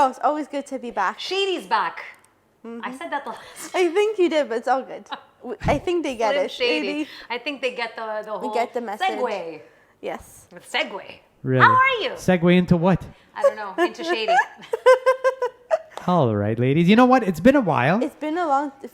No, it's always good to be back. Shady's back. I said that the last I think you did, but it's all good. I think they get Slim it. Shady. Maybe. I think they get the whole get the message. segue. Yes. Segue. Really? How are you? Segue into what? I don't know. Into Shady. All right, ladies. You know what? It's been a while It's been a long, that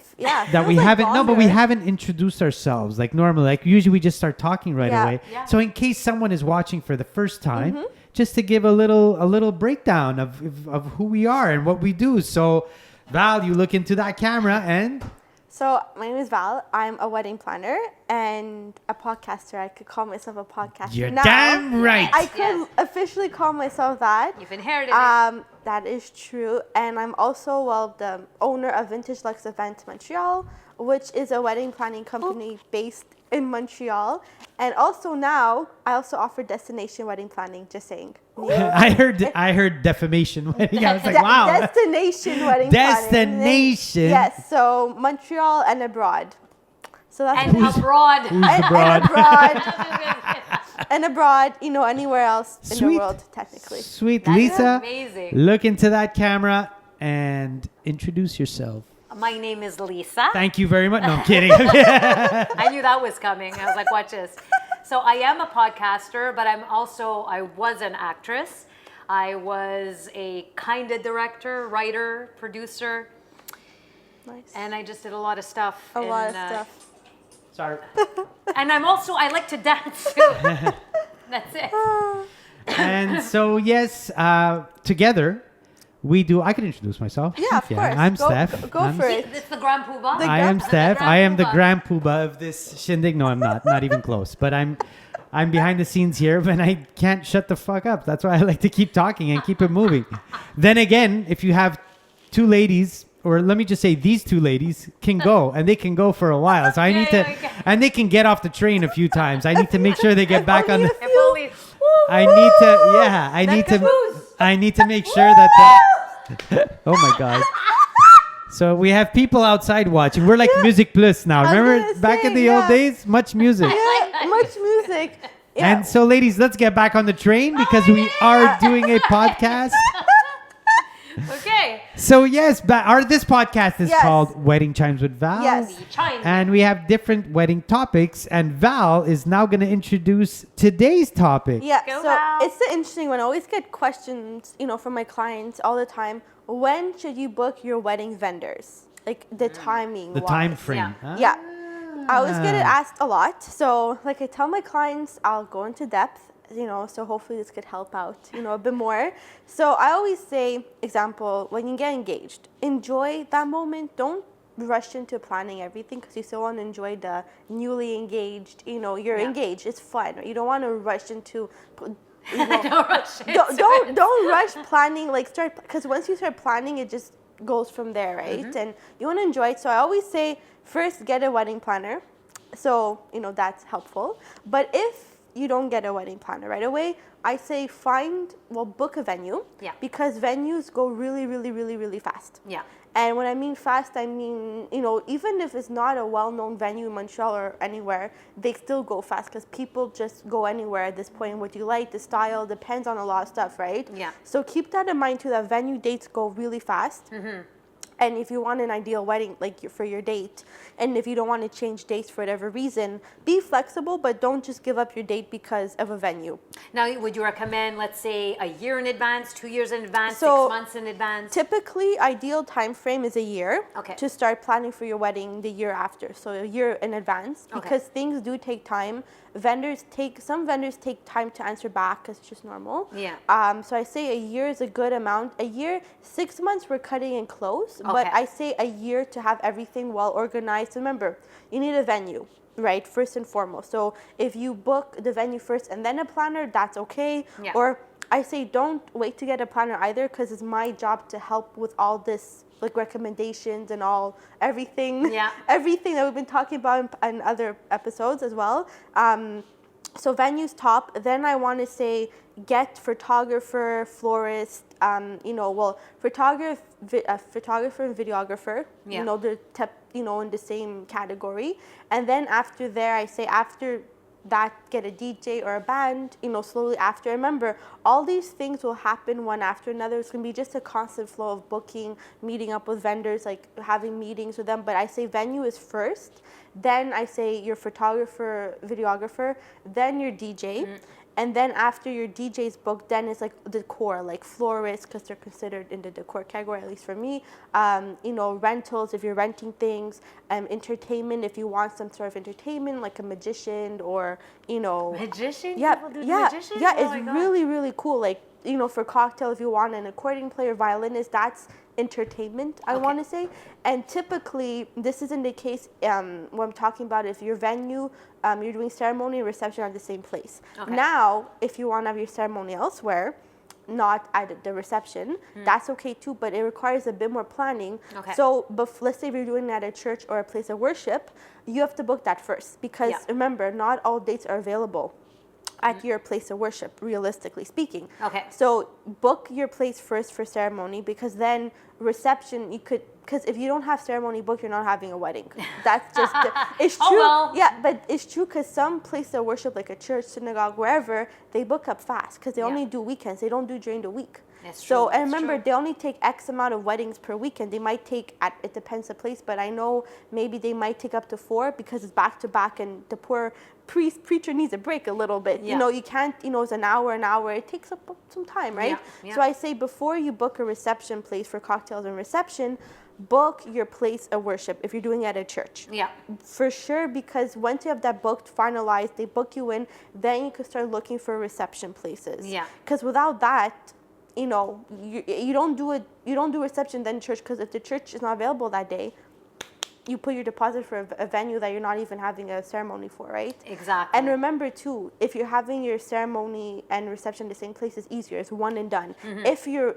feels we like haven't. No, but we longer. haven't introduced ourselves like normally. Like usually, we just start talking right Yeah. away. Yeah. So in case someone is watching for the first time, just to give a little breakdown of who we are and what we do. So, Val, you look into that camera and. So my name is Val. I'm a wedding planner and a podcaster. I could call myself a podcaster You're now. damn right. I could officially call myself that. You've inherited it. That is true. And I'm also, the owner of Vintage Luxe Events Montreal, which is a wedding planning company based in Montreal. And also now, I also offer destination wedding planning, just saying. I heard defamation wedding. I was like, wow. Destination wedding planning. Destination. Yes, so Montreal and abroad. So that's And abroad. Who's abroad? And abroad, anywhere else in the Sweet. world, technically. Sweet. That is Lisa, amazing. look into that camera and introduce yourself. My name is Lisa. Thank you very much. No, I'm kidding. I knew that was coming. I was like, watch this. So I am a podcaster, but I was an actress. I was a kind of director, writer, producer, Nice. and I just did a lot of stuff. A lot of stuff. Sorry. And I like to dance too. That's it. And so, yes, together we do. I can introduce myself. Yeah, of course. I'm Go- Steph. go I'm- for it. It's the Grand Poobah. I am Steph. I am the Poobah. grand poobah of this shindig. No, I'm not. Not even close. But I'm behind the scenes here, but I can't shut the fuck up. That's why I like to keep talking and keep it moving. Then again, if you have two ladies, or let me just say these two ladies can go, and they can go for a while. So I need to, okay. and they can get off the train a few times. I need to make sure they get back on the. If only. I need to, yeah, I need to make sure that oh my God. So we have people outside watching. We're like Music Plus now. I was Remember gonna back in say, the old yeah. days? Much music. Yeah, much music. Yeah. And so, ladies, let's get back on the train because we are doing a podcast. Okay. So, yes, this podcast is Yes. called Wedding Chimes with Val. Yes. The chimes. And we have different wedding topics. And Val is now going to introduce today's topic. Yeah, Go so Val. it's the interesting one. I always get questions, from my clients all the time. When should you book your wedding vendors? Like the timing. The wise. time frame. Yeah. Huh? Yeah. I always get it asked a lot. So, like I tell my clients, I'll go into depth, so hopefully this could help out, a bit more. So I always say, example, when you get engaged, enjoy that moment. Don't rush into planning everything because you still want to enjoy the newly engaged, you're engaged. It's fun. You don't want to rush into, Don't rush into it. don't rush planning, because once you start planning, it just goes from there, right? And you want to enjoy it. So I always say, first get a wedding planner. So, that's helpful. But if you don't get a wedding planner right away, I say book a venue. Yeah. Because venues go really, really, really, really fast. Yeah. And when I mean fast, I mean, even if it's not a well-known venue in Montreal or anywhere, they still go fast because people just go anywhere at this point. What you like, the style, depends on a lot of stuff, right? Yeah. So keep that in mind too, that venue dates go really fast. And if you want an ideal wedding, for your date, and if you don't want to change dates for whatever reason, be flexible, but don't just give up your date because of a venue. Now, would you recommend, let's say, a year in advance, 2 years in advance, So, 6 months in advance? Typically, ideal time frame is a year Okay. to start planning for your wedding the year after. So a year in advance Okay. because things do take time. Some vendors take time to answer back because it's just normal. Yeah. So I say a year is a good amount. A year, 6 months we're cutting it close, but Okay. I say a year to have everything well organized. Remember, you need a venue. Right, first and foremost. So if you book the venue first and then a planner, that's okay. Yeah. Or I say don't wait to get a planner either because it's my job to help with all this recommendations and everything everything that we've been talking about in other episodes as well. So venues top. Then I want to say get photographer, florist, photographer and videographer. Yeah. In the same category. And then after there, I say after that get a DJ or a band, slowly after. Remember, all these things will happen one after another. It's going to be just a constant flow of booking, meeting up with vendors, like having meetings with them. But I say venue is first, then I say your photographer, videographer, then your DJ. And then after your DJ's booked, then it's like decor, like florists, because they're considered in the decor category, at least for me. Rentals, if you're renting things. Entertainment, if you want some sort of entertainment, like a magician or, Magician? Yeah, People do yeah, magician? yeah. Oh It's my God. really, really cool. Like, for cocktail, if you want an accordion player, violinist, that's entertainment, I want to say. And typically, this isn't the case when I'm talking about if your venue, you're doing ceremony and reception at the same place. Okay. Now, if you want to have your ceremony elsewhere, not at the reception, that's okay too, but it requires a bit more planning. Okay. So, let's say if you're doing it at a church or a place of worship, you have to book that first, because remember, not all dates are available at your place of worship, realistically speaking. Okay. So book your place first for ceremony, because then reception, because if you don't have ceremony booked, you're not having a wedding. That's just, it's true. Oh, well. Yeah, but it's true, because some place of worship, like a church, synagogue, wherever, they book up fast, because they only do weekends. They don't do during the week. That's So, true. and That's remember, true. they only take X amount of weddings per weekend. They might take, it depends the place, but I know maybe they might take up to 4, because it's back to back, and the poor preacher needs a break a little bit. Yeah. You can't, it's an hour, it takes up some time, right? Yeah. So I say before you book a reception place for cocktails and reception, book your place of worship if you're doing it at a church. Yeah. For sure, because once you have that booked, finalized, they book you in, then you can start looking for reception places. Yeah. Because without that, you don't do reception then church, because if the church is not available that day, you put your deposit for a venue that you're not even having a ceremony for, right? Exactly. And remember too, if you're having your ceremony and reception in the same place, it's easier. It's one and done. If your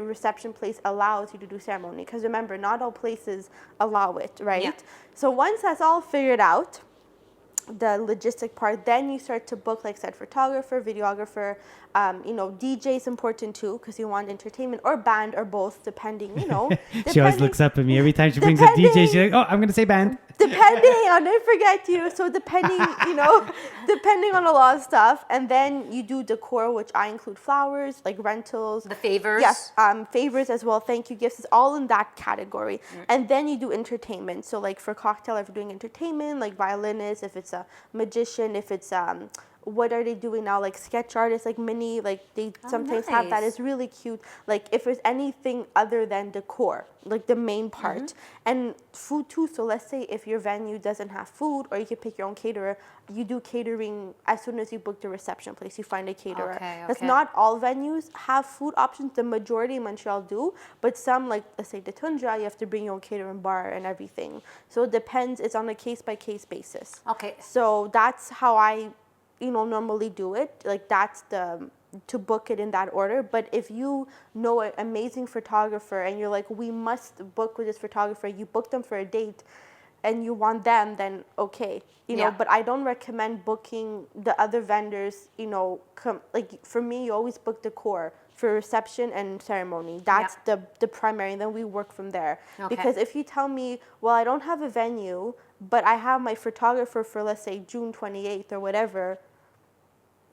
reception place allows you to do ceremony, because remember, not all places allow it, right? Yeah. So once that's all figured out, the logistic part, then you start to book, like I said, photographer, videographer, DJ is important too, because you want entertainment, or band, or both, depending, She always depending- looks up at me every time she brings up DJ. She's like, "Oh, I'm gonna say band." Depending, I'll never forget you. So depending, depending on a lot of stuff. And then you do decor, which I include flowers, like rentals. The favors. Yes, favors as well. Thank you gifts is all in that category. And then you do entertainment. So like for cocktail, if you're doing entertainment, like violinist, if it's a magician, if it's what are they doing now, like sketch artists, like mini, like they sometimes have that. nice. It's really cute. Like if there's anything other than decor, like the main part. And food too. So let's say if your venue doesn't have food, or you can pick your own caterer, you do catering as soon as you book the reception place. You find a caterer. Okay, That's okay. not all venues have food options. The majority in Montreal do, but some, like let's say the Tundra, you have to bring your own catering bar and everything. So it depends. It's on a case by case basis. Okay. So that's how I normally do it. Like that's to book it in that order. But if you know an amazing photographer and you're like, we must book with this photographer, you book them for a date and you want them, then okay, Yeah. but I don't recommend booking the other vendors, like for me, you always book decor for reception and ceremony. That's the primary, and then we work from there. Okay. Because if you tell me, well, I don't have a venue, but I have my photographer for, let's say, June 28th or whatever,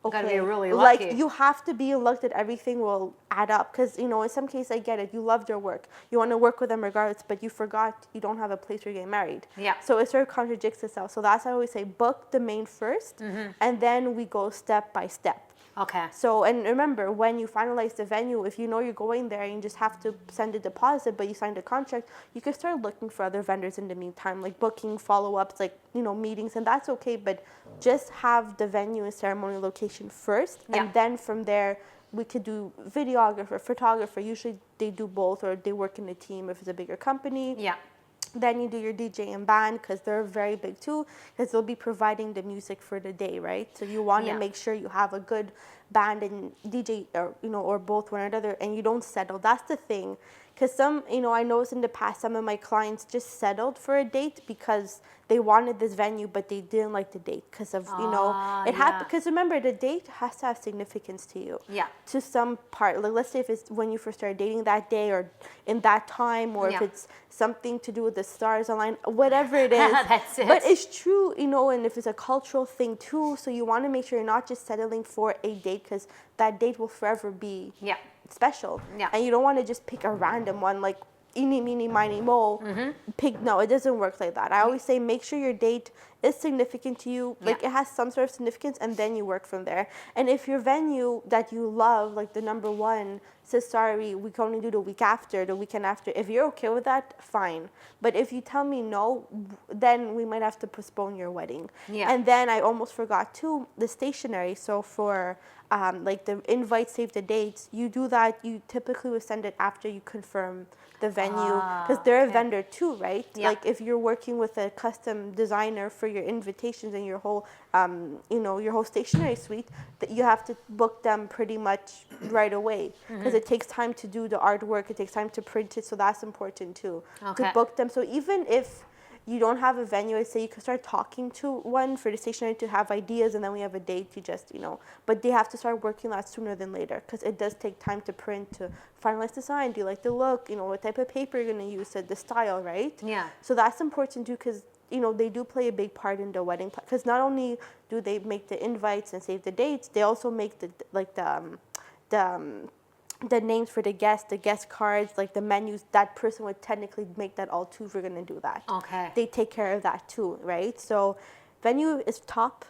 okay. Gotta be really lucky. Like, you have to be in luck that everything will add up. Because, in some cases, I get it. You love their work. You want to work with them regardless, but you forgot you don't have a place where you're getting married. Yeah. So it sort of contradicts itself. So that's why I always say book the main first, and then we go step by step. Okay. So, and remember, when you finalize the venue, if you know you're going there and you just have to send a deposit, but you signed a contract, you can start looking for other vendors in the meantime, like booking follow-ups, like, meetings, and that's okay. But just have the venue and ceremony location first, and then from there, we could do videographer, photographer. Usually they do both, or they work in a team if it's a bigger company. Yeah. Then you do your DJ and band, because they're very big too, because they'll be providing the music for the day, right? So you want to make sure you have a good band and DJ, or or both one another, and you don't settle. That's the thing, Because some, I noticed in the past, some of my clients just settled for a date because they wanted this venue, but they didn't like the date because of, it happened. Because remember, the date has to have significance to you. Yeah. To some part. Like, let's say if it's when you first started dating that day or in that time, or if it's something to do with the stars online, whatever it is. That's it. But it's true, and if it's a cultural thing too, so you want to make sure you're not just settling for a date because that date will forever be special. Yeah. And you don't want to just pick a random one like eeny, meeny, miny, mo. No, it doesn't work like that. I always say make sure your date is significant to you, like it has some sort of significance, and then you work from there. And if your venue that you love, like the number one, says sorry, we can only do the week after, the weekend after, if you're okay with that, fine. But if you tell me no, then we might have to postpone your wedding. Yeah. And then I almost forgot too, the stationery. So for like the invite, save the dates, you do that, you typically would send it after you confirm the venue, because they're a vendor too, right? Yeah. Like if you're working with a custom designer for your invitations and your whole, your whole stationery suite, that you have to book them pretty much right away, because it takes time to do the artwork, it takes time to print it, so that's important too, to book them. So even if you don't have a venue, I say you can start talking to one for the stationery to have ideas, and then we have a date. You just, but they have to start working that sooner than later, because it does take time to print, to finalize design. Do you like the look? What type of paper you're going to use, the style, right? Yeah. So that's important too, because they do play a big part in the wedding, because not only do they make the invites and save the dates, they also make the names for the guest cards, like the menus. That person would technically make that all too if we're going to do that. Okay. They take care of that too, right? So venue is top,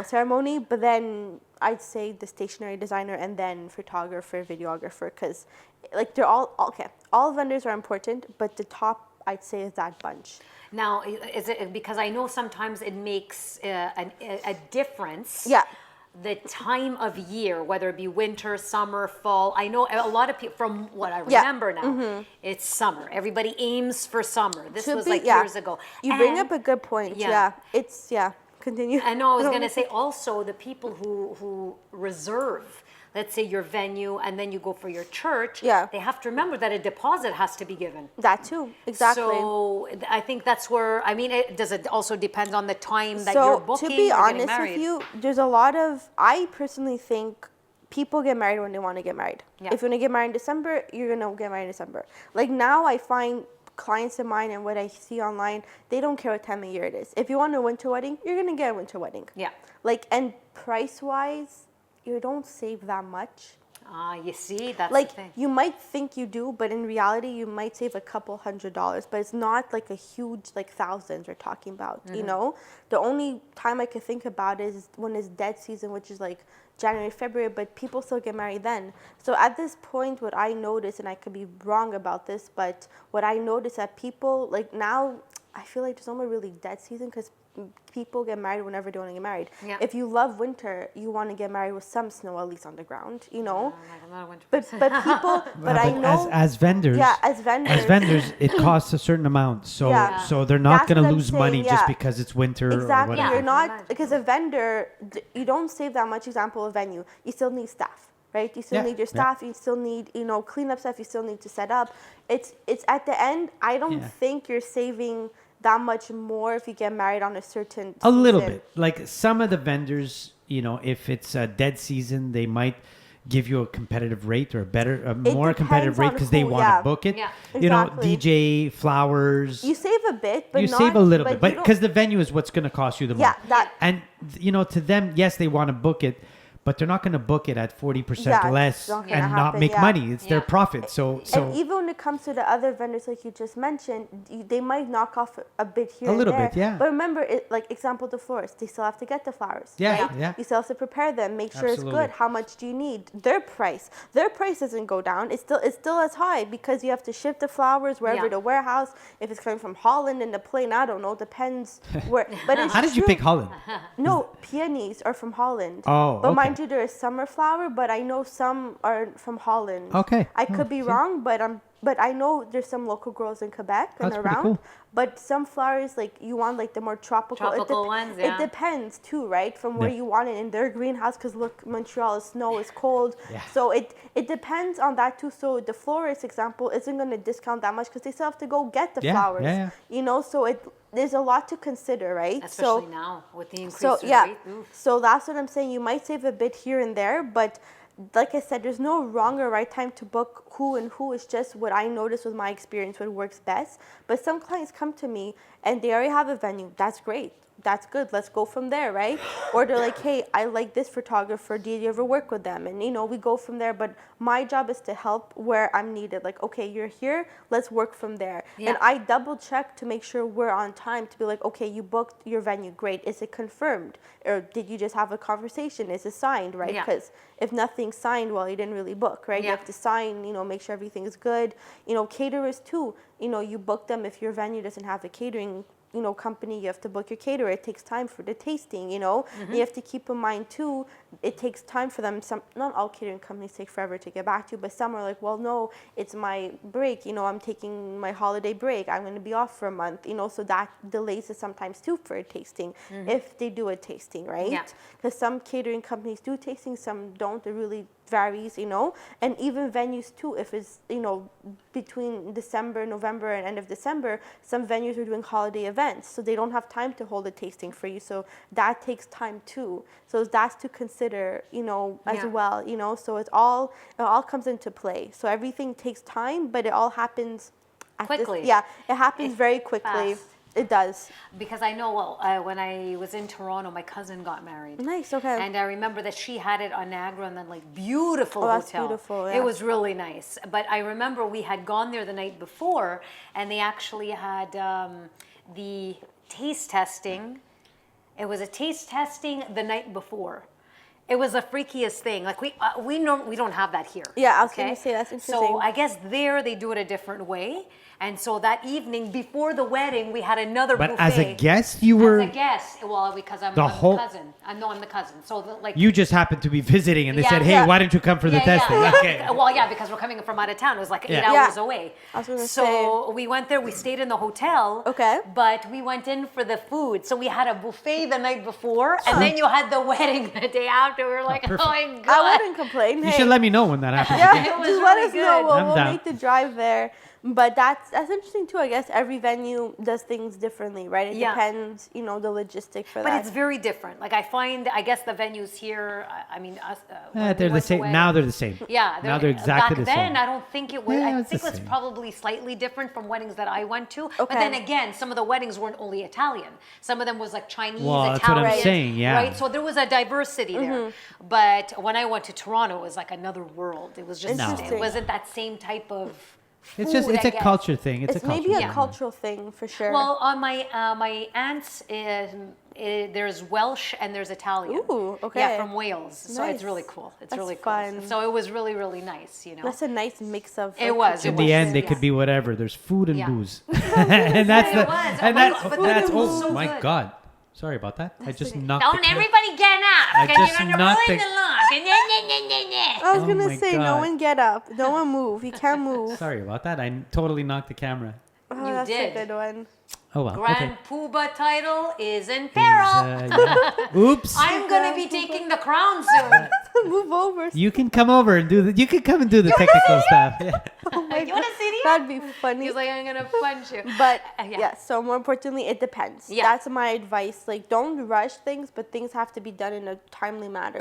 ceremony, but then I'd say the stationery designer and then photographer, videographer, because like they're all, okay, all vendors are important, but the top I'd say is that bunch. Now, is it because I know sometimes it makes a difference? Yeah. The time of year, whether it be winter, summer, fall. I know a lot of people, from what I remember now, it's summer. Everybody aims for summer. This was years ago. You bring up a good point. Continue. I know I was going to say also the people who reserve, let's say your venue, and then you go for your church, they have to remember that a deposit has to be given. That too, exactly. So I think that's where, does it also depend on the time that you're booking? To be honest with you, there's a lot of, I personally think people get married when they want to get married. Yeah. If you want to get married in December, you're going to get married in December. Like now I find clients of mine and what I see online, they don't care what time of year it is. If you want a winter wedding, you're going to get a winter wedding. Yeah. Like, and price-wise, you don't save that much. You see, that's like the thing. you might think you do, but in reality you might save a couple $100, but it's not like a huge like thousands we're talking about. The only time I could think about is when it's dead season, which is like January, February, but people still get married then. So at this point, what I notice, and I could be wrong about this, but what I notice that people like now, I feel like there's no more really dead season, because people get married whenever they want to get married. Yeah. If you love winter, you want to get married with some snow at least on the ground, I'm not a winter But people, but I know as vendors, as vendors, it costs a certain amount, so so they're not That's going what to I'm lose saying, money just because it's winter exactly. or whatever. You're not, because a vendor, you don't save that much. Example, a venue, you still need staff, right? You still need your staff. You still need cleanup stuff. You still need to set up. It's at the end. I don't think you're saving that much more if you get married on a certain A little season. bit. Like some of the vendors, if it's a dead season, they might give you a competitive rate or a more competitive rate because they want to book it. Yeah. Exactly. DJ, flowers. You save a bit, but you not, save a little bit, you but don't- because the venue is what's going to cost you the most. Yeah, that. And to them, yes, they want to book it, but they're not going to book it at 40% Yeah, less it's not and gonna not happen, make yeah. money. It's their profit. So And even when it comes to the other vendors, like you just mentioned, they might knock off a bit here and little there. bit, yeah. But remember, like example, the florists, they still have to get the flowers. Yeah, right? yeah. You still have to prepare them, make sure Absolutely. it's good. How much do you need? Their price doesn't go down. It's still as high, because you have to ship the flowers wherever the warehouse. If it's coming from Holland in the plane, I don't know. Depends where. But it's how did you true. pick Holland? No, peonies are from Holland. Oh, But okay. mind you, they're a summer flower, but I know some are from Holland. Okay. I could be wrong, but I'm but I know there's some local grows in Quebec and That's pretty around. cool. But some flowers, like you want like the more tropical. Ones, It depends too, right? From where Yeah. you want it in their greenhouse, because look, Montreal is snow, is cold. Yeah. So it depends on that too. So the florist example isn't going to discount that much because they still have to go get the Yeah, flowers. yeah. You know, so there's a lot to consider, right? Especially now with the increase So in yeah, rate. Oof. so that's what I'm saying. You might save a bit here and there, but like I said, there's no wrong or right time to book who and who. It's just what I noticed with my experience, what works best. But some clients come to me and they already have a venue. That's great. That's good. Let's go from there, right? Or they're like, hey, I like this photographer. Did you ever work with them? And, we go from there. But my job is to help where I'm needed. Like, okay, you're here. Let's work from there. Yeah. And I double check to make sure we're on time to be like, okay, you booked your venue. Great. Is it confirmed? Or did you just have a conversation? Is it signed, right? Yeah. Because if nothing's signed, well, you didn't really book, right? Yeah. You have to sign, make sure everything is good. Caterers too, you book them if your venue doesn't have a catering company, you have to book your caterer. It takes time for the tasting, You have to keep in mind too, it takes time for them. Not all catering companies take forever to get back to you, but some are like, well, no, it's my break, I'm taking my holiday break. I'm going to be off for a month, so that delays it sometimes too for a tasting, if they do a tasting, right? Yeah. Because some catering companies do tasting, some don't. It really varies, and even venues too. If it's, between December, November, and end of December, some venues are doing holiday events, so they don't have time to hold a tasting for you. So that takes time too. So that's to consider, as Yeah. well, So it all comes into play. So everything takes time, but it all happens Quickly. It happens very quickly. Fast. It does. Because I know, when I was in Toronto, my cousin got married. Nice. Okay. And I remember that she had it on Niagara and then beautiful Oh, that's hotel. beautiful, yeah. It was really nice. But I remember we had gone there the night before and they actually had the taste testing. It was a taste testing the night before. It was the freakiest thing. Like we don't have that here. Yeah, I was gonna say, that's interesting. So I guess there they do it a different way. And so that evening before the wedding, we had another buffet. But as a guest, you were. As a guest, well, because I'm The the whole- cousin. I'm the cousin. So You just happened to be visiting, and they Yeah, said, "Hey, yeah. why don't you come for the testing?" Okay. Well, yeah, because we're coming from out of town. It was like 8 Yeah. hours Yeah. away. I was gonna So we went there. We stayed in the hotel. Okay. But we went in for the food. So we had a buffet the night before, and then you had the wedding the day after. We were like, perfect. oh my god. I wouldn't complain. You Hey. should let me know when that happens. Yeah, again. It was just let really us know. good. I'm We'll down. make the drive there. But that's interesting too. I guess every venue does things differently, right? It Yeah. depends, the logistic for But that. it's very different. Like I guess the venues here. I mean, us. when we They're the went to same. wedding- Now they're the same. Yeah, Now they're exactly back the same. then, I don't think it was. Yeah, I it's the think it was same. probably slightly different from weddings that I went to. But Okay. then again, some of the weddings weren't only Italian. Some of them was like Chinese, Well, that's what I'm Italian. saying, yeah. Right. So there was a diversity there. But when I went to Toronto, it was like another world. It was just. No. It wasn't that same type of. It's just food, it's I a guess. culture thing. It's a culture maybe a thing. cultural thing for sure. Well, on my aunts, there's Welsh and there's Italian. Ooh, okay. Yeah, from Wales. So it's Nice. really cool. It's That's really cool. fun. So it was really, really nice, that's a nice mix of. It was. In It the was, end, it yes. could be whatever. There's food and Yeah. booze, and that's It the was. and But that's the that's food was oh so my good. god. Sorry about that. I just knocked. Don't the everybody get up. I Because just you're gonna knocked ruin the- the look. I was Oh gonna my say, no God. one get up, no one move. You can't move. Sorry about that. I totally knocked the camera. Oh, You that's did. a good one. Oh well. Grand Poobah title is in Okay. peril. Yeah. Oops. I'm gonna be taking the crown soon. Move over. You can come over and do the. You can come and do the technical stuff. Yeah. Oh my You wanna see the? That'd be funny. He's like, I'm gonna punch you. But Yeah. yeah, so more importantly, it depends. Yeah. That's my advice. Like, don't rush things, but things have to be done in a timely manner.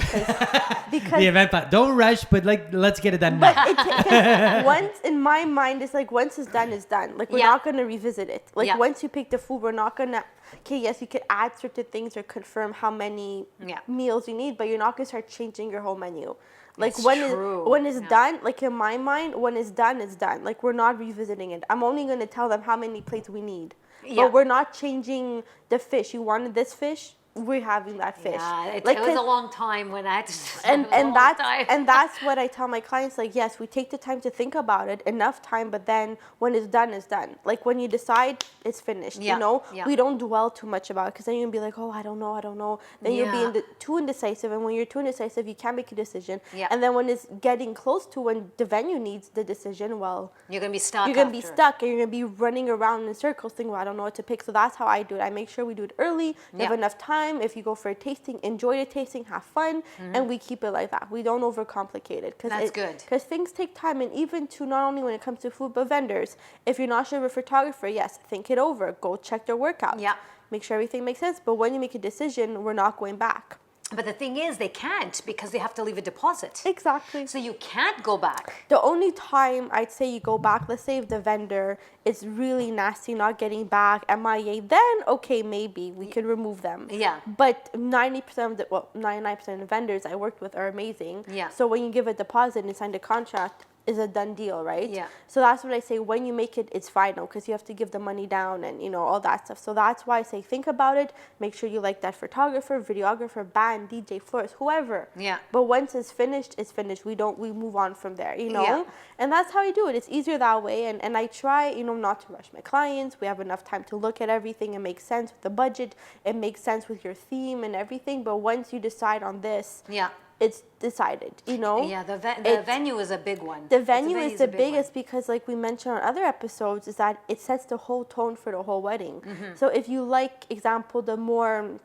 Because The event plan. Don't rush, but let's get it done but now. it 'cause once in my mind, it's like once it's done, it's done. Like we're Yeah. not gonna revisit it. Like Yeah. once you pick the food, we're not gonna. Okay, yes, you could add certain things or confirm how many Yeah. meals you need, but you're not gonna start changing your whole menu. Like It's when true. when it's Yeah. done, like in my mind, when it's done, it's done. Like we're not revisiting it. I'm only gonna tell them how many plates we need, Yeah. but we're not changing the fish. You wanted this fish, we're having that fish. Yeah, it was 'cause- a long time when I had to. and that's what I tell my clients. Like, yes, we take the time to think about it, enough time, but then when it's done, it's done. Like when you decide, it's finished. Yeah, You know, yeah. we don't dwell too much about it because then you'll be like, oh, I don't know. Then you'll be Yeah. too indecisive, and when you're too indecisive, you can't make a decision. Yeah. And then when it's getting close to when the venue needs the decision, well, You're gonna be stuck. you're gonna be after. stuck, and you're gonna be running around in circles thinking, well, I don't know what to pick. So that's how I do it. I make sure we do it early. You have Yeah. enough time. If you go for a tasting, enjoy the tasting, have fun, and we keep it like that. We don't overcomplicate it. That's good. Because things take time, and even to not only when it comes to food, but vendors. If you're not sure of a photographer, yes, think it over. Go check their workout. Yeah. Make sure everything makes sense. But when you make a decision, we're not going back. But the thing is, they can't because they have to leave a deposit. Exactly. So you can't go back. The only time I'd say you go back, let's say if the vendor is really nasty, not getting back, MIA, then okay, maybe we could remove them. Yeah. But 99% of 99% of the vendors I worked with are amazing. Yeah. So when you give a deposit and sign a contract, is a done deal, right? Yeah. So that's what I say. When you make it, it's final because you have to give the money down and all that stuff. So that's why I say think about it. Make sure you like that photographer, videographer, band, DJ, florist, whoever. Yeah. But once it's finished, it's finished. We move on from there, Yeah. And that's how I do it. It's easier that way. And I try, not to rush my clients. We have enough time to look at everything. It makes sense with the budget. It makes sense with your theme and everything. But once you decide on this, Yeah. it's decided, Yeah, the venue is a big one. The venue is the big biggest because, like we mentioned on other episodes, is that it sets the whole tone for the whole wedding. So if you like, example, the more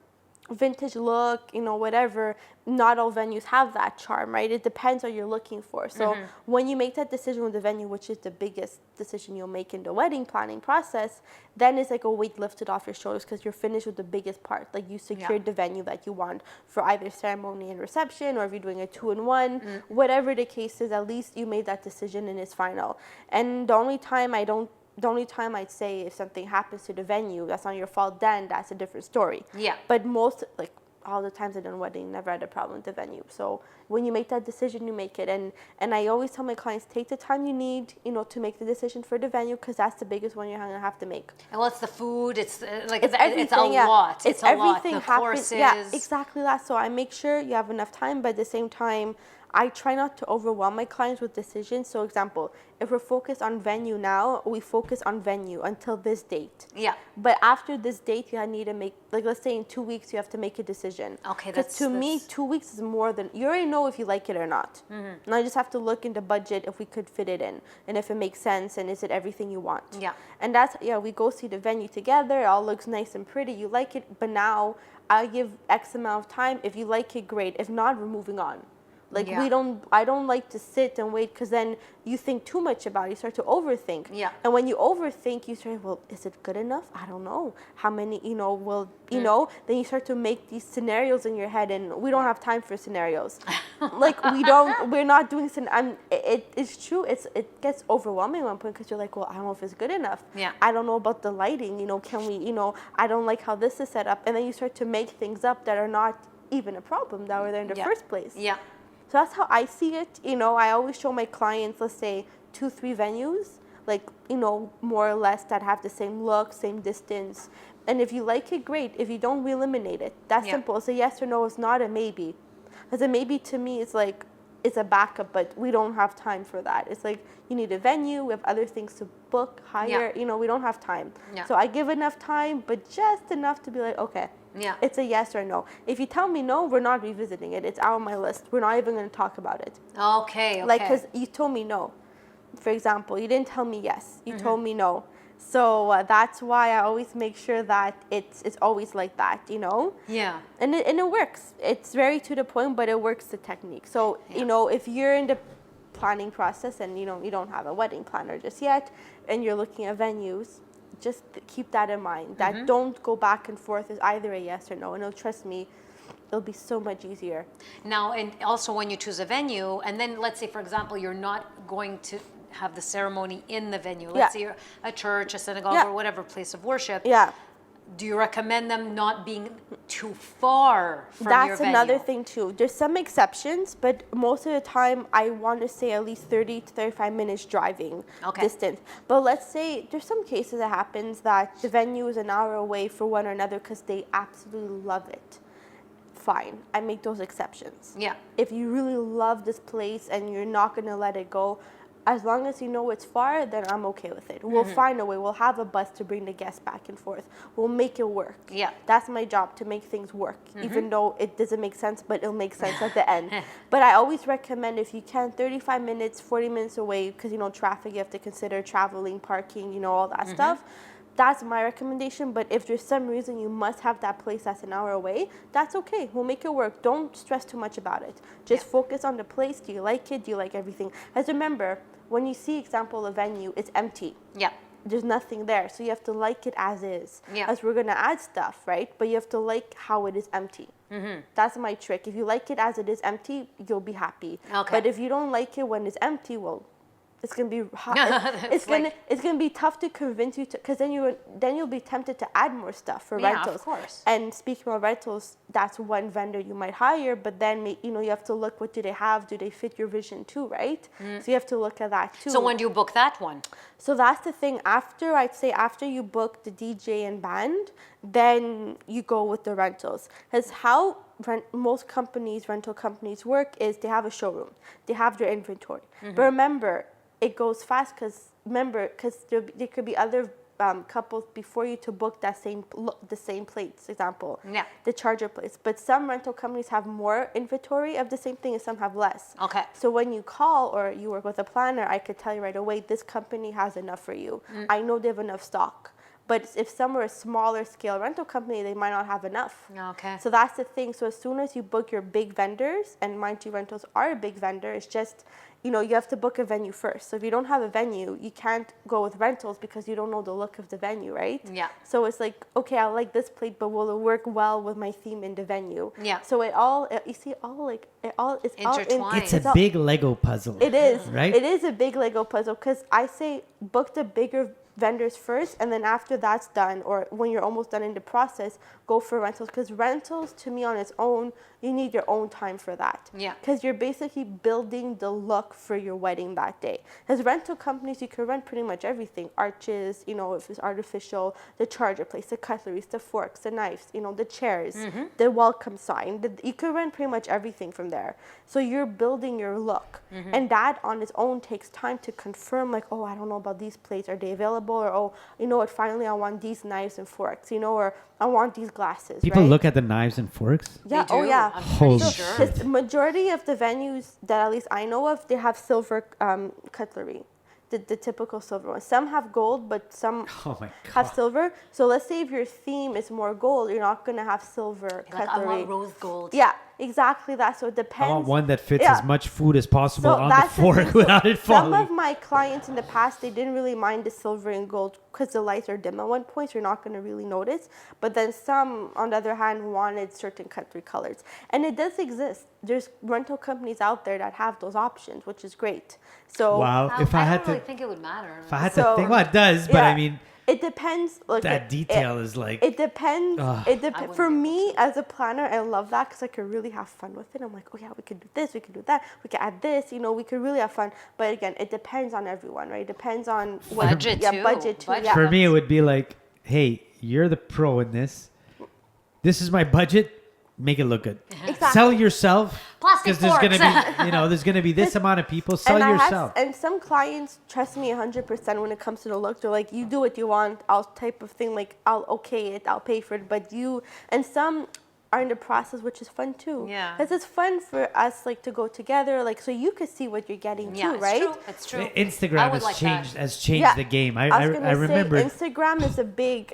vintage look, whatever, not all venues have that charm, right? It depends what you're looking for. So when you make that decision with the venue, which is the biggest decision you'll make in the wedding planning process, then it's like a weight lifted off your shoulders because you're finished with the biggest part. Like you secured the venue that you want for either ceremony and reception, or if you're doing a 2-in-1, whatever the case is, at least you made that decision and it's final. And the only time I'd say if something happens to the venue, that's not your fault, then that's a different story. Yeah. But most, like all the times I've done wedding, never had a problem with the venue. So when you make that decision, you make it. And I always tell my clients, take the time you need, to make the decision for the venue, because that's the biggest one you're going to have to make. And what's the food? It's like It's it's everything, a lot. It's a everything lot. The happens. courses. Yeah, exactly that. So I make sure you have enough time, but at the same time, I try not to overwhelm my clients with decisions. So example, if we're focused on venue now, we focus on venue until this date. Yeah. But after this date, you need to make, like let's say in 2 weeks, you have to make a decision. Okay, Because to me, 2 weeks is more than, you already know if you like it or not. And I just have to look into budget if we could fit it in. And if it makes sense and is it everything you want. Yeah. And that's, we go see the venue together. It all looks nice and pretty. You like it. But now I give X amount of time. If you like it, great. If not, we're moving on. Like Yeah. I don't like to sit and wait because then you think too much about it. You start to overthink. Yeah. And when you overthink, you start, well, is it good enough? I don't know. How many, then you start to make these scenarios in your head, and we don't have time for scenarios. Like we're not doing, it's true. It gets overwhelming at one point because you're like, well, I don't know if it's good enough. Yeah. I don't know about the lighting, can we, I don't like how this is set up. And then you start to make things up that are not even a problem that were there in the first place. Yeah. So that's how I see it. I always show my clients, let's say 2-3 venues, like, more or less that have the same look, same distance. And if you like it, great. If you don't, we eliminate it. That's simple. It's a yes or no. It's not a maybe. Because a maybe to me is like, it's a backup, but we don't have time for that. It's like, you need a venue. We have other things to book, hire. We don't have time. Yeah. So I give enough time, but just enough to be like, okay. Yeah. It's a yes or no. If you tell me no, we're not revisiting it. It's out on my list. We're not even going to talk about it. Okay. Like, because you told me no. For example, you didn't tell me yes. You told me no. So that's why I always make sure that it's always like that, Yeah. And it works. It's very to the point, but it works the technique. So, if you're in the planning process and, you don't have a wedding planner just yet, and you're looking at venues, just keep that in mind. That don't go back and forth as either a yes or no. And trust me, it'll be so much easier. Now, and also when you choose a venue, and then let's say, for example, you're not going to have the ceremony in the venue. Let's say you're a church, a synagogue, or whatever place of worship. Yeah. do you recommend them not being too far from your That's venue? another thing too. There's some exceptions, but most of the time I want to say at least 30 to 35 minutes driving distance. But let's say there's some cases that happens that the venue is an hour away for one or another because they absolutely love it. Fine, I make those exceptions. Yeah. If you really love this place and you're not going to let it go, as long as you know it's far, then I'm okay with it. We'll find a way. We'll have a bus to bring the guests back and forth. We'll make it work. Yeah. That's my job, to make things work, even though it doesn't make sense, but it'll make sense at the end. But I always recommend, if you can, 35 minutes, 40 minutes away, because, traffic, you have to consider traveling, parking, all that stuff. That's my recommendation. But if there's some reason you must have that place that's an hour away, that's okay. We'll make it work. Don't stress too much about it. Just focus on the place. Do you like it? Do you like everything? As remember, when you see example of venue, it's empty. Yeah. There's nothing there. So you have to like it as is. Yeah. As we're going to add stuff, right? But you have to like how it is empty. That's my trick. If you like it as it is empty, you'll be happy. Okay. But if you don't like it when it's empty, well, it's gonna be hard. It's gonna be tough to convince you to, because then you'll be tempted to add more stuff for rentals. Of course. And speaking of rentals, that's one vendor you might hire, but then you have to look, what do they have? Do they fit your vision too, right? So you have to look at that too. So when do you book that one? So that's the thing. After you book the DJ and band, then you go with the rentals. Because how most rental companies work is they have a showroom. They have their inventory. But remember, it goes fast because there could be other couples before you to book the same plates, example. Yeah. The charger plates. But some rental companies have more inventory of the same thing and some have less. Okay. So when you call or you work with a planner, I could tell you right away, this company has enough for you. I know they have enough stock. But if some are a smaller scale rental company, they might not have enough. Okay. So that's the thing. So as soon as you book your big vendors, and mind you, rentals are a big vendor, it's just, you have to book a venue first. So if you don't have a venue, you can't go with rentals because you don't know the look of the venue, right? Yeah. So it's like, okay, I like this plate, but will it work well with my theme in the venue? Yeah. So it's Intertwined. It's a big Lego puzzle. It is. Right? It is a big Lego puzzle because I say book the bigger vendors first, and then after that's done, or when you're almost done in the process, go for rentals. Because rentals, to me, on its own, you need your own time for that. Yeah. Because you're basically building the look for your wedding that day. As rental companies, you can rent pretty much everything. Arches, if it's artificial, the charger place, the cutleries, the forks, the knives, the chairs, the welcome sign. You can rent pretty much everything from there. So you're building your look. And that on its own takes time to confirm, like, oh, I don't know about these plates. Are they available? Or, oh, you know what, finally I want these knives and forks, or I want these glasses. People right? look at the knives and forks. Yeah, They do. oh yeah. I'm Holy pretty shit. sure. The majority of the venues that at least I know of, they have silver cutlery, the typical silver one. Some have gold, but some Oh my have God. silver. So let's say if your theme is more gold, you're not gonna have silver Like, I cutlery. want rose gold. Yeah, exactly that. So it depends. I want one that fits Yeah. as much food as possible So on the that's the fork thing. So without it Some falling. of my clients in the past, they didn't really mind the silver and gold because the lights are dim at one point, so you're not going to really notice. But then some, on the other hand, wanted certain country colors. And it does exist. There's rental companies out there that have those options, which is great. So Wow. If I I had don't really to, think it would matter. if I had So- to think, well, it does, but I yeah. mean, it depends. Like, that detail is like, It depends. Ugh. It I depends. wouldn't For be able me, as a planner, I love that because I could really have fun with it. I'm like, oh yeah, we could do this, we could do that, we could add this. We could really have fun. But again, it depends on everyone, right? It depends on what Budget too. budget too. Budget. Yeah. for me, it would be like, hey, you're the pro in this. This is my budget. Make it look good. Exactly. Sell yourself. Plastic Because there's gonna forks. be, there's gonna be this amount of people. Sell and yourself. and some clients trust me 100% when it comes to the look. They're like, you do what you want. I'll type of thing, like I'll okay it, I'll pay for it. But and some are in the process, which is fun too. Yeah. Because it's fun for us like to go together, like so you could see what you're getting Yeah, too, it's right? true. It's true. I Instagram would has like changed that. has changed Yeah. the game. I I was gonna remember. say Instagram is a big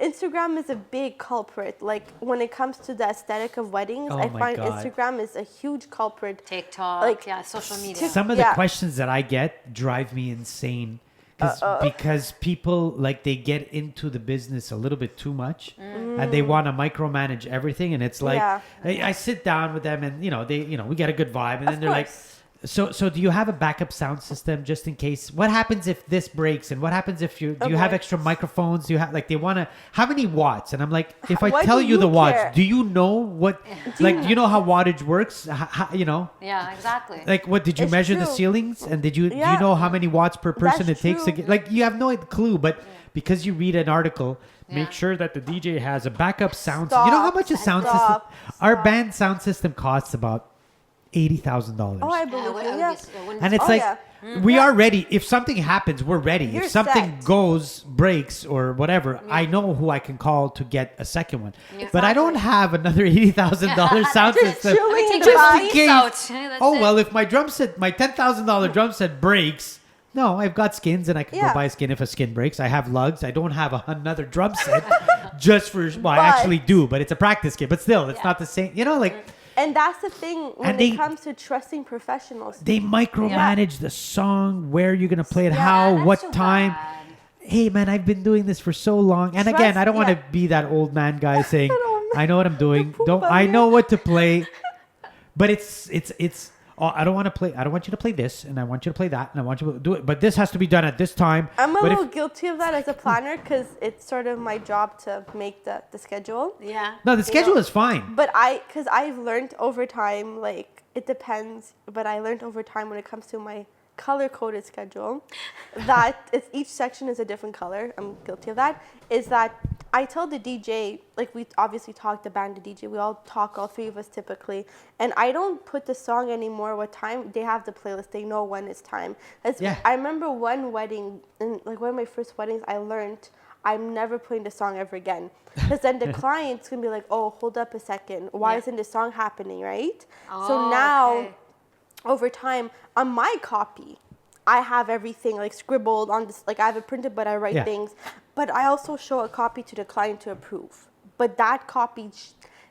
Instagram is a big culprit. Like when it comes to the aesthetic of weddings, Oh I my find God. Instagram is a huge culprit. TikTok, Like, social media. Some of the Yeah. questions that I get drive me insane because people they get into the business a little bit too much and they want to micromanage everything, and it's like Yeah. I sit down with them and we get a good vibe, and then Of they're like, course. So do you have a backup sound system just in case? What happens if this breaks? And what happens if do you have Okay. extra microphones? Do you have like they want to how many watts? And I'm like, if I Why tell do you the you watts, care? do you know what do you know how wattage works? You know? Yeah, exactly. Like what did you It's measure the true. ceilings and do you Yeah. know how many watts per person That's it takes to true. get like you have no clue, but because you read an article, Yeah. make sure that the DJ has a backup sound. You know how much a sound system? Our band sound system costs about $80,000. Oh, I Yeah, believe well, you. I Yeah. would- I wouldn't- And it's Oh, like yeah. we are ready. If something happens, we're ready. You're if something set. goes, breaks, or whatever, I know who I can call to get a second one. But I don't have another $80,000 sound system. chilling We in take the the back. police case. out. That's Oh it. well, if my drum set, my $10,000 drum set breaks, no, I've got skins and I can Yeah. go buy a skin if a skin breaks. I have lugs. I don't have another drum set just for. Well, I But- actually do, but it's a practice kit. But still, it's Yeah. not the same. You know, like. And that's the thing when And they- it comes to trusting professionals. They micromanage the song, where you're gonna play it, Yeah, how, that's what so time. bad. Hey man, I've been doing this for so long. And again, Trust- I don't want to yeah. be that old man guy saying, old man. I know what I'm doing. poop Don't on I you. know what to play? But it's oh, I don't want to play. I don't want you to play this, and I want you to play that, and I want you to do it. But this has to be done at this time. I'm a But if- little guilty of that as a planner because it's sort of my job to make the schedule. Yeah. no, the schedule know, is fine. But because I've learned over time, like it depends, but I learned over time when it comes to my color coded schedule that each section is a different color. I'm guilty of that. Is that I tell the DJ, like we obviously talk the band, the DJ, we all talk, all three of us typically, and I don't put the song anymore what time they have the playlist. They know when it's time. Yeah. I remember one wedding, and like one of my first weddings, I learned I'm never playing the song ever again. Because then the client's going to be like, oh, hold up a second. Why Yeah. isn't the song happening, right? Oh, so now, okay. over time, on my copy, I have everything like scribbled on this, like I have it printed, but I write Yeah. things. But I also show a copy to the client to approve. But that copy,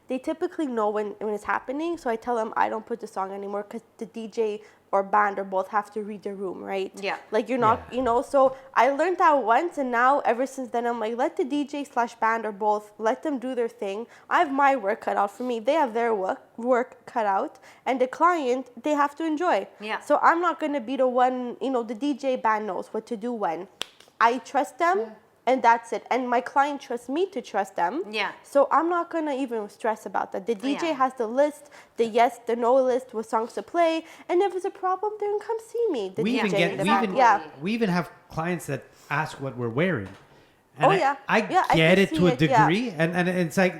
they typically know when it's happening. So I tell them I don't put the song anymore because the DJ or band or both have to read the room, right? Yeah. Like you're not, Yeah. you know, so I learned that once and now ever since then I'm like, let the DJ/band or both, let them do their thing. I have my work cut out for me. They have their work cut out. And the client, they have to enjoy. Yeah. So I'm not going to be the one, you know, the DJ band knows what to do when. I trust them. And that's it. And my client trusts me to trust them. Yeah. So I'm not going to even stress about that. The DJ Yeah. has the list, the yes, the no list with songs to play. And if there's a problem, then come see me. The we DJ, even get the we band. even yeah. we even have clients that ask what we're wearing. And Oh, I, yeah. I Yeah, I get can it to see a it, yeah. degree, and it's like,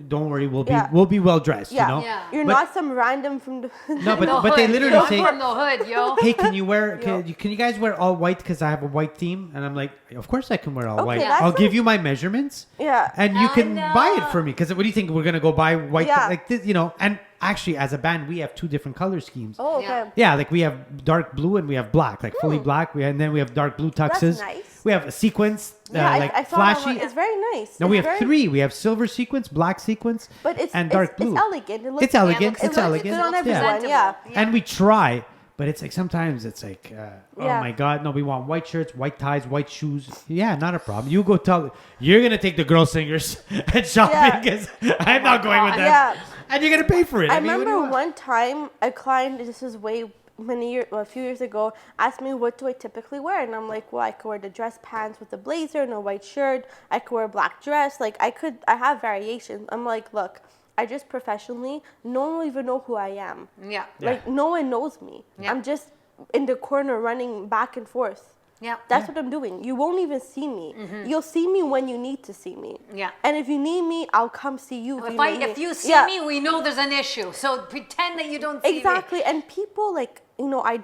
don't worry, Yeah. we'll be well dressed. Yeah. You know. Yeah. You're But- not some random from the. No, but No but they hood, literally yo. say, I'm from the hood, yo. hey, can you wear? Can you guys wear all white because I have a white theme? And I'm like, of course I can wear all Okay, white. that's I'll give like- you my measurements, Yeah. and you Oh, can no. buy it for me. Because what do you think we're gonna go buy white? Yeah. Like this, you know. And actually, as a band, we have two different color schemes. Oh, okay. Yeah. Yeah, like we have dark blue and we have black, like fully black. And then we have dark blue tuxes. nice. We have a sequence, Yeah, like I saw that flashy. one. It's very nice. No, we It's have very- three. We have silver sequence, black sequence, But it's and dark blue. It's elegant. It looks, It's elegant. looks It's good. elegant. Good on It looks everyone, presentable. yeah. And we try, but it's like sometimes it's like, oh Yeah. my God, no, we want white shirts, white ties, white shoes. Yeah, not a problem. You go tell, you're going to take the girl singers and shopping Yeah. because I'm not going with God. them. Yeah. And you're going to pay for it. I mean, what do you remember want? one time a client, this was a few years ago, asked me what do I typically wear, and I'm like, well, I could wear the dress pants with a blazer and a white shirt. I could wear a black dress. Like I have variations. I'm like, look, I dress professionally. No one will even know who I am. Yeah. Yeah. Like no one knows me. Yeah. I'm just in the corner running back and forth. Yeah. That's what I'm doing. You won't even see me. You'll see me when you need to see me. Yeah. And if you need me, I'll come see you. If you see Yeah. me, we know there's an issue. So pretend that you don't see Exactly. And people like, you know, I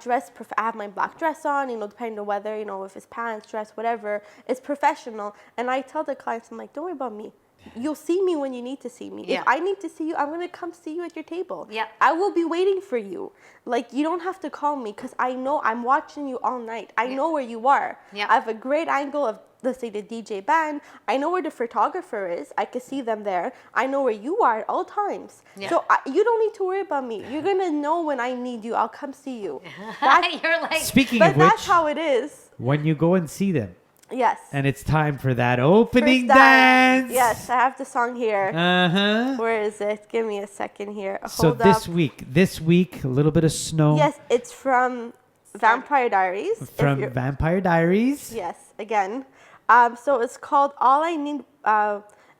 have my black dress on, you know, depending on the weather, you know, if it's pants, dress, whatever, it's professional. And I tell the clients, I'm like, don't worry about me. You'll see me when you need to see me. Yeah. If I need to see you, I'm going to come see you at your table. Yeah. I will be waiting for you. Like, you don't have to call me because I know I'm watching you all night. I know where you are. Yeah. I have a great angle of, let's say, the DJ band. I know where the photographer is. I can see them there. I know where you are at all times. Yeah. So you don't need to worry about me. You're going to know when I need you. I'll come see you. That's, You're like, Speaking but of which, that's how it is. when you go and see them, Yes. And it's time for that opening First dance. Yes, I have the song here. Uh-huh. Where is it? Give me a second here. So Hold this up. week, a little bit of snow. Yes, it's from Vampire Diaries. From Vampire Diaries. Yes, again. So it's called All I Need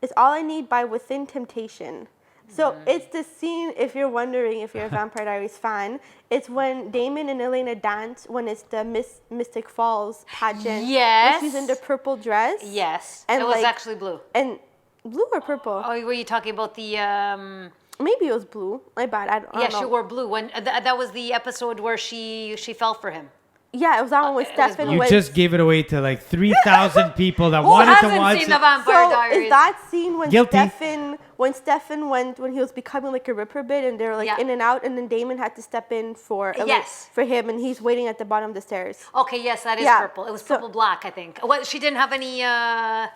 is All I Need by Within Temptation. So it's the scene, if you're wondering if you're a Vampire Diaries fan, it's when Damon and Elena dance when it's the Mystic Falls pageant. Yes. And she's in the purple dress. Yes. And it was like- actually blue. And blue or purple? Oh, were you talking about the? Maybe it was blue. My bad. I don't know. She wore blue. When that was the episode where she fell for him. Yeah, it was that one with it was Stefan. blue. You with- just gave it away to like 3,000 people that Who wanted to hasn't watch seen it. the Vampire So Diaries? is that scene when Guilty. Stefan went when he was becoming like a reprobate and they were like Yeah. in and out, and then Damon had to step in for Yes. for him, and he's waiting at the bottom of the stairs. Okay, yes, that is Yeah, purple. It was so- purple black, I think. Well, she didn't have any. No,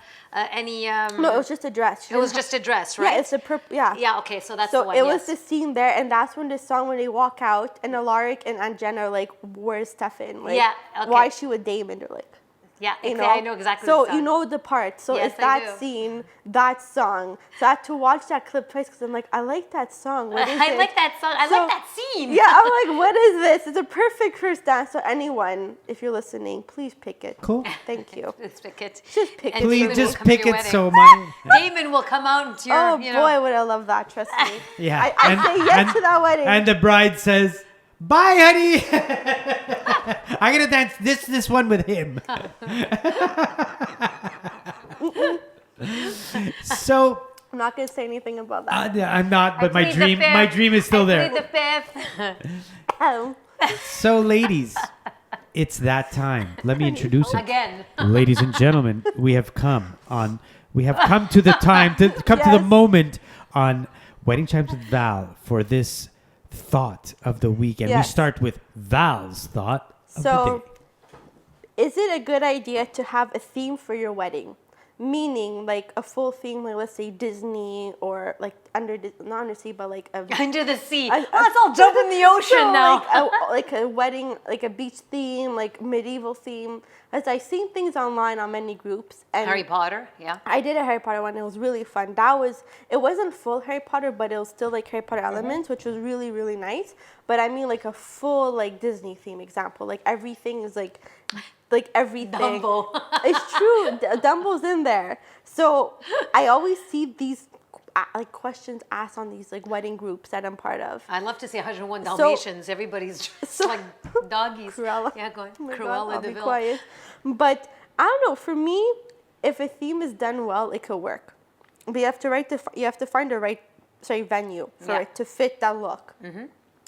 it was just a dress. She It was didn't just a dress, have- right? Yeah, it's a purple. Yeah. Yeah. Okay, so that's So the one. it yes. was the scene there, and that's when the song when they walk out, and Alaric and Jenna are like, "Where's Stefan? Like, Yeah, okay. why is she with Damon?" They're like. Yeah, You know? I know exactly. So what you know the part. So Yes, it's I that do. scene, that song. So I had to watch that clip twice because I'm like, I like that song. What is I it? like that song. I So- like that scene. Yeah, I'm like, what is this? It's a perfect first dance. So anyone, if you're listening, please pick it. Cool. Thank you. Just pick it. Just pick And it. Please Damon will just come to pick your it wedding. so my... Damon will come out to your. Oh you boy, know. would I love that. Trust me. Yeah. I say yes to that wedding. And the bride says, "Bye, honey. I'm gonna dance this one with him." So I'm not gonna say anything about that. I'm not, but I my plead the dream fifth. is still I there. plead the fifth. Oh, So, ladies, it's that time. Let me introduce it. Again. Ladies and gentlemen, we have come to the time to come to the Yes. moment on Wedding Chimes with Val for this thought of the week, and we Yes. start with Val's thought of the so day. is it a good idea to have a theme for your wedding? Meaning like a full theme, like let's say Disney or like not under sea, but like a Under the sea. I- Let's all jump in the ocean So, now. like a wedding, like a beach theme, like medieval theme. As I've seen things online on many groups, and Harry Potter, yeah. I did a Harry Potter one. It was really fun. It wasn't full Harry Potter, but it was still like Harry Potter elements, which was really, really nice. But I mean like a full like Disney theme example. Like everything is like everything. Dumbo. It's true. Dumbo's in there. So I always see these like questions asked on these like wedding groups that I'm part of. I'd love to see 101 Dalmatians. Everybody's just so- like doggies. Cruella. Yeah, go on. Oh my God, Cruella I'll de be Vil. quiet. But I don't know. For me, if a theme is done well, it could work. But you have to find the right venue for Yeah. it to fit that look. Mm-hmm.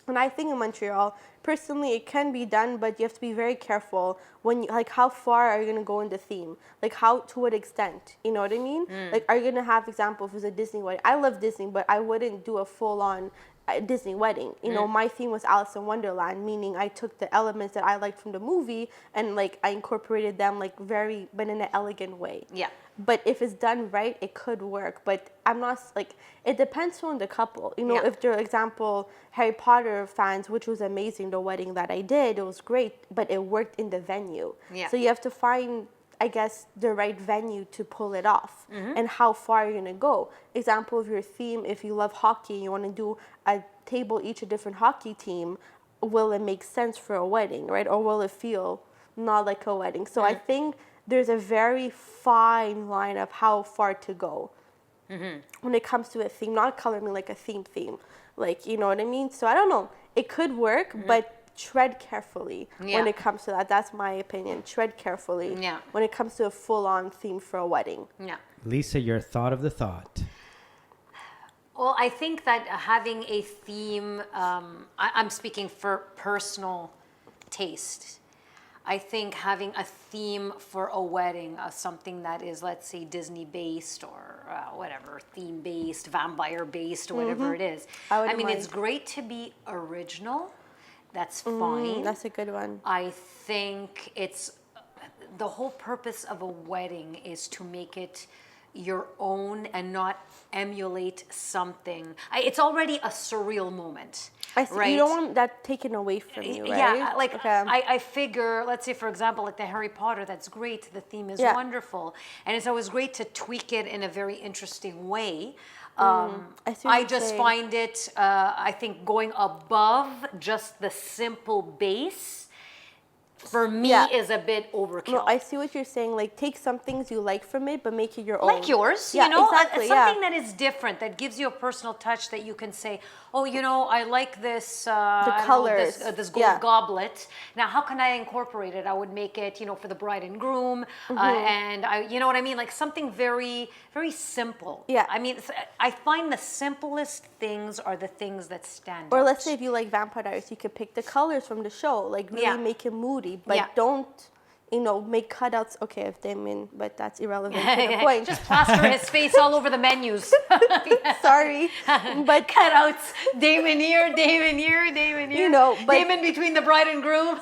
And I think in Montreal, personally, it can be done, but you have to be very careful when like how far are you gonna go in the theme? Like to what extent? You know what I mean? Like are you gonna have example if it's a Disney wedding? I love Disney, but I wouldn't do a full on Disney wedding. You know, my theme was Alice in Wonderland, meaning I took the elements that I liked from the movie and like I incorporated them like but in an elegant way. Yeah. But if it's done right, it could work. But I'm not like it depends on the couple. You know, Yeah. if they're example Harry Potter fans, which was amazing, the wedding that I did, it was great, but it worked in the venue. Yeah. So you have to find, I guess, the right venue to pull it off and how far you're gonna go. Example of your theme, if you love hockey and you want to do a table each a different hockey team, will it make sense for a wedding, right? Or will it feel not like a wedding? So I think there's a very fine line of how far to go when it comes to a theme, not color me like a theme, like, you know what I mean? So I don't know. It could work, but tread carefully when Yeah. it comes to that. That's my opinion. Tread carefully Yeah. when it comes to a full-on theme for a wedding. Yeah. Lisa, your thought of the thought. Well, I think that having a theme, I'm speaking for personal taste. I think having a theme for a wedding, something that is, let's say, Disney-based or whatever, theme-based, vampire-based, whatever it is. I wouldn't mean, it's mind. great to be original. That's fine. That's a good one. I think it's the whole purpose of a wedding is to make it your own and not emulate something. It's already a surreal moment. I see. right? You don't want that taken away from you, right? Yeah, like Okay. I figure, let's say for example, like the Harry Potter, that's great. The theme is Yeah. wonderful, and it's always great to tweak it in a very interesting way. I see what I you're just saying. find it, I think, going above just the simple base for me Yeah. is a bit overkill. No, I see what you're saying. Like, take some things you like from it, but make it your own. Like yours, Yeah, you know, exactly, something that is different, that gives you a personal touch, that you can say, oh, you know, I like this, I don't know, colors. this gold Yeah. goblet. Now, how can I incorporate it? I would make it, you know, for the bride and groom, Mm-hmm. and you know what I mean, like something very, very simple. Yeah. I mean, I find the simplest things are the things that stand Or out. let's say if you like Vampire Diaries, you could pick the colors from the show, like really Yeah. make it moody, but Yeah. don't, you know, make cutouts. Okay, if they mean, but that's irrelevant to the point. Just plaster his face all over the menus. Sorry, but Cutouts, Damon here, Damon here, Damon here. You know, but- Damon between the bride and groom.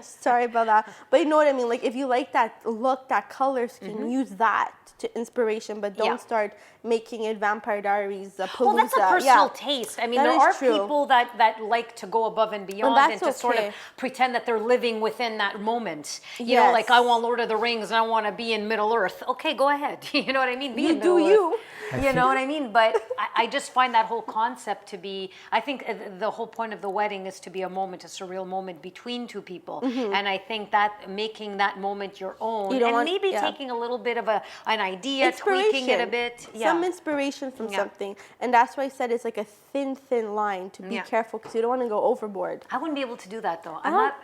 sorry about that. But you know what I mean. Like if you like that look, that color scheme, use that to inspiration, but don't Mm-hmm. Yeah. start making it Vampire Diaries. Well, that's a Palooza. personal Yeah. taste. I mean, That there is are true. people that like to go above and beyond that's and to sort of okay. pretend that they're living within that moment. You know, like Yes. I want Lord of the Rings and I want to be in Middle Earth. Okay, go ahead. You know what I mean? Be You in do Middle you. Earth. You know what I mean? But I just find that whole concept to be, I think the whole point of the wedding is to be a moment, a surreal moment between two people. And I think that making that moment your own You don't and want- maybe yeah. taking a little bit of an idea, tweaking it a bit. Some inspiration from Yeah. something, and that's why I said it's like a thin line to be Yeah. careful because you don't want to go overboard. I wouldn't be able to do that though. I'm don't- not.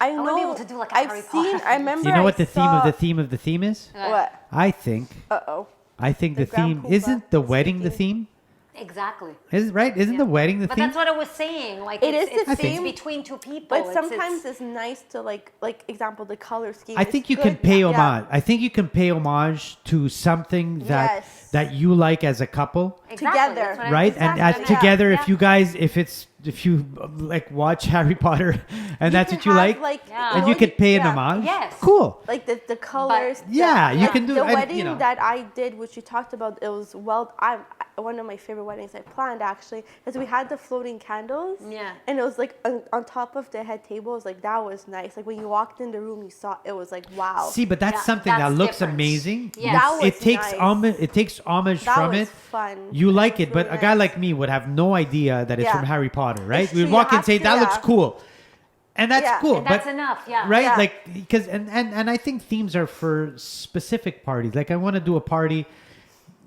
I know. wouldn't be able to do like a I've Harry seen. Potter. I remember. You know I what the theme of saw- the theme of the theme is? What? I think. Uh-oh. The Grand theme Poobah isn't the is wedding the speaking. theme. Exactly. Is right? Isn't the wedding the But theme? that's what I was saying. Like It it's, is the it's, theme, it's between two people. But It's- sometimes it's nice to like example the color scheme. I is think you can good. pay Yeah. homage. I think you can pay homage to something that Yes. that you like as a couple, exactly, together. that's what I- right? And exactly. as together, Yeah. if you guys, if you like watch Harry Potter, and that's can what you have, like, Yeah. and know, you could pay an yeah. homage. Yes. Cool. Like the colors. Yeah, you can do- the and, wedding you know. that I did, which you talked about. It was one of my favorite weddings I planned actually, is we had the floating candles. Yeah. And it was like on top of the head table. It was like that was nice. Like when you walked in the room, you saw it was like wow. See, but that's Yeah, something that that's looks different. amazing. Yeah. That it was takes nice. homage. It takes homage That from was it. fun. You That like was it, but really a guy nice. like me would have no idea that it's Yeah. from Harry Potter, right? It's We'd true, walk you in and say have to, that looks yeah. cool, and that's Yeah. cool. And that's but enough. Yeah. right, Yeah. like because and I think themes are for specific parties. Like I want to do a party,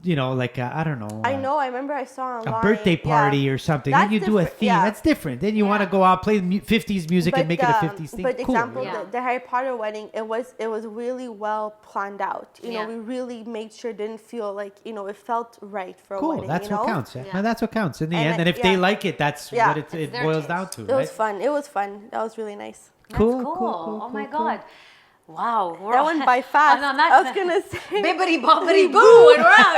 you know, like I don't know. I know. I remember I saw online. A birthday party yeah. or something. That's then you do a different, theme. yeah. That's different. Then you want to Yeah. go out, play 50s music, and make it a 50s theme. But Cool. example, Yeah. the Harry Potter wedding, it was really well planned out. You Yeah. know, we really made sure it didn't feel like, you know, it felt right for a Cool. wedding. That's you know? what counts. Yeah. Yeah. Well, that's what counts in the And end. I- And if they yeah. like it, that's Yeah. what It's it their boils taste. down to. It right? was fun. It was fun. That was really nice. That's Cool, cool. cool, cool, Oh my cool, cool. God. Wow. We're That all- went by fast. And on that- I was gonna say. Bibbity bobbity boo, and we're out.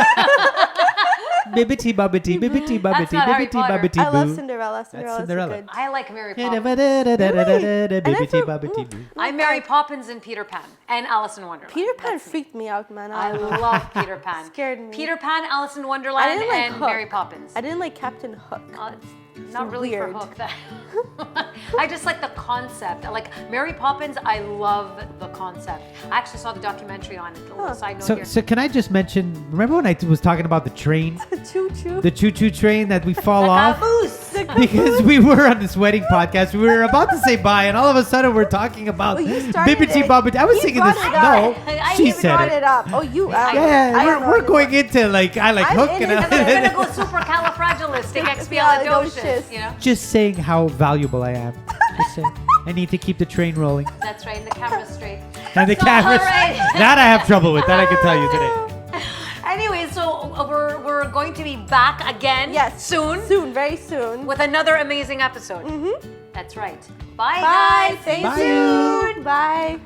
Bibbity bobbity, bibbity bobbity, not Harry bibbity Potter. bobbity I love boo. Cinderella. Cinderella's Cinderella. good. I like Mary Poppins. Bibbity bobbity boo. I'm Mary Poppins and Peter Pan and Alice in Wonderland. Peter Pan That's me. freaked me out, man. I love Peter Pan. Scared me. Peter Pan, Alice in Wonderland, I didn't like and Hook. Mary Poppins. I didn't like Captain Hook. It's not really weird. for Hook. That I just like the concept. Like Mary Poppins, I love the concept. I actually saw the documentary on it. A little side note here. So can I just mention? Remember when I was talking about the train, Choo choo. the choo-choo train that we fall off? Caboose. Because we were on this wedding podcast, we were about to say bye, and all of a sudden we're talking about Oh, you started bibbity it. bobbity. I was He singing this. brought it No, up. I she even said brought it. it up. Oh, you. I Yeah, don't know we're anymore. going into like I like I'm Hook in and it. We're gonna go supercalifragilisticexpialidocious. You know. just saying how valuable I am. Just saying. I need to keep the train rolling. That's right. And the camera's straight. And the So, cameras. all right. That I have trouble with. That I can tell you today. Anyway, so we're going to be back again. Yes. Soon. Soon. Very soon. With another amazing episode. That's right. Bye, Bye. guys. Thank Bye. you. Bye.